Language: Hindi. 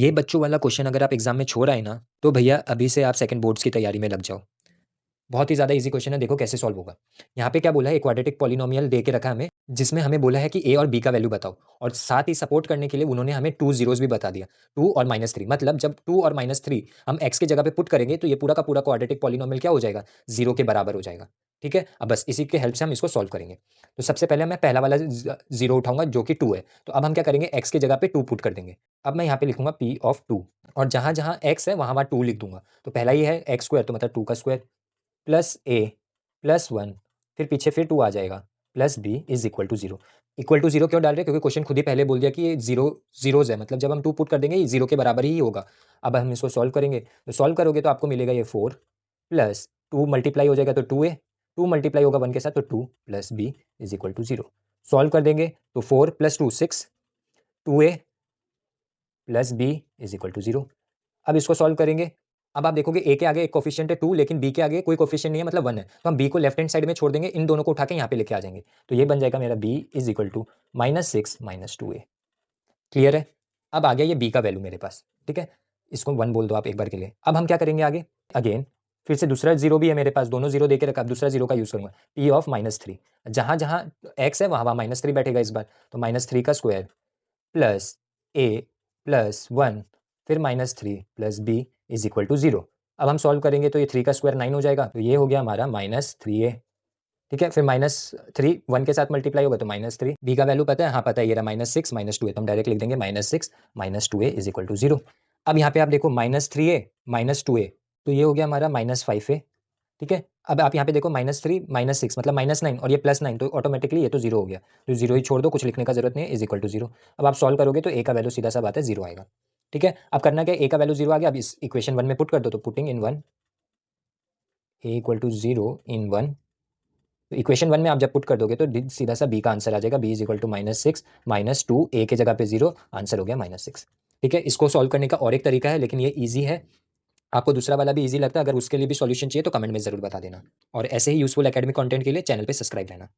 ये बच्चों वाला क्वेश्चन अगर आप एग्जाम में छोड़ आए ना, तो भैया अभी से आप सेकंड बोर्ड्स की तैयारी में लग जाओ। बहुत ही ज़्यादा ईज़ी क्वेश्चन है, देखो कैसे सॉल्व होगा। यहाँ पे क्या बोला है, एक क्वाड्रेटिक पॉलिनोमियल दे के रखा है हमें, जिसमें हमें बोला है कि ए और बी का वैल्यू बताओ, और साथ ही सपोर्ट करने के लिए उन्होंने हमें 2 ज़ीरोज़ भी बता दिया, 2 और -3। मतलब जब 2 और -3 हम एक्स की जगह पे पुट करेंगे, तो ये पूरा का पूरा क्वाड्रेटिक पॉलिनोमियल क्या हो जाएगा, 0 के बराबर हो जाएगा। ठीक है? अब बस इसी के हेल्प से हम इसको सॉल्व करेंगे। तो सबसे पहले मैं पहला वाला 0 उठाऊँगा जो कि 2 है। तो अब हम क्या करेंगे, एक्स की जगह पे 2 पुट कर देंगे। अब मैं यहाँ पे लिखूँगा P ऑफ 2, और जहाँ-जहाँ एक्स है वहाँ-वहाँ 2 लिख दूँगा। तो पहला ये है एक्स स्क्वायर, तो मतलब 2 का स्क्वायर, प्लस ए प्लस 1, फिर पीछे फिर 2 आ जाएगा, plus B is equal to 0। Equal to 0 क्यों डाल रहे हैं, क्योंकि क्वेश्चन खुद ही पहले बोल दिया कि ये जीरो जीरोज है, मतलब जब हम 2 पुट कर देंगे ये 0 के बराबर ही होगा। अब हम इसको सॉल्व करेंगे, तो सॉल्व करोगे तो आपको मिलेगा ये 4 प्लस 2 मल्टीप्लाई हो जाएगा तो 2a, 2 मल्टीप्लाई होगा 1 के साथ तो 2 plus B is equal to 0। Solve कर देंगे तो 4 plus 2 6, 2a plus B is equal to 0। अब इसको सॉल्व करेंगे। अब आप देखोगे ए के आगे एक कोफिशिएंट है 2, लेकिन बी के आगे कोई कोफिशिएंट नहीं है, मतलब 1 है। तो हम बी को लेफ्ट हैंड साइड में छोड़ देंगे, इन दोनों को उठा के यहाँ पे लेके आ जाएंगे। तो ये बन जाएगा मेरा B is equal to -6 -2a। Clear है? अब आ गया ये बी का वैल्यू मेरे पास। ठीक है, इसको 1 बोल दो आप एक बार के लिए। अब हम क्या करेंगे आगे, अगेन फिर से दूसरा जीरो भी है मेरे पास, दोनों जीरो देके रखा, अब दूसरा जीरो का यूज करूंगा, पी ऑफ -3। जहां जहां एक्स है वहां वहां -3 बैठेगा इस बार, तो -3 का स्क्वायर प्लस ए प्लस 1, फिर -3 plus B is equal to 0। अब हम सॉल्व करेंगे तो ये 3 का स्क्वायर 9 हो जाएगा, तो ये हो गया हमारा -3a। ठीक है, फिर -3 1 के साथ मल्टीप्लाई होगा तो -3, बी का वैल्यू पता है, हाँ पता है, ये रहा -6 -2a, तो हम डायरेक्ट लिख देंगे -6 -2a इज इक्वल टू 0। अब यहाँ पे आप देखो -3a -2a, तो ये हो गया हमारा -5a। ठीक है, अब आप यहाँ पे देखो -3 -6 मतलब -9, और ये +9, तो ऑटोमेटिकली ये तो 0 हो गया, तो 0 ही छोड़ दो, कुछ लिखने का जरूरत नहीं है, इज इक्वल टू 0। अब आप सॉल्व करोगे तो ए का वैल्यू सीधा सा बात है 0 आएगा। ठीक है, अब करना क्या है, ए का वैल्यू 0 आ गया, अब इस इक्वेशन 1 में पुट कर दो, तो putting in 1 a equal to 0 in 1, तो इक्वेशन 1 में आप जब पुट कर दोगे तो सीधा सा बी का आंसर आ जाएगा, बी इज इक्वल टू -6 -2, ए के जगह पे 0, आंसर हो गया -6। ठीक है, इसको सॉल्व करने का और एक तरीका है, लेकिन ये ईजी है। आपको दूसरा वाला भी ईजी लगता है, अगर उसके लिए भी सॉल्यूशन चाहिए तो कमेंट में जरूर बता देना, और ऐसे ही यूजफुल एकेडमिक कंटेंट के लिए चैनल पे सब्सक्राइब रहना।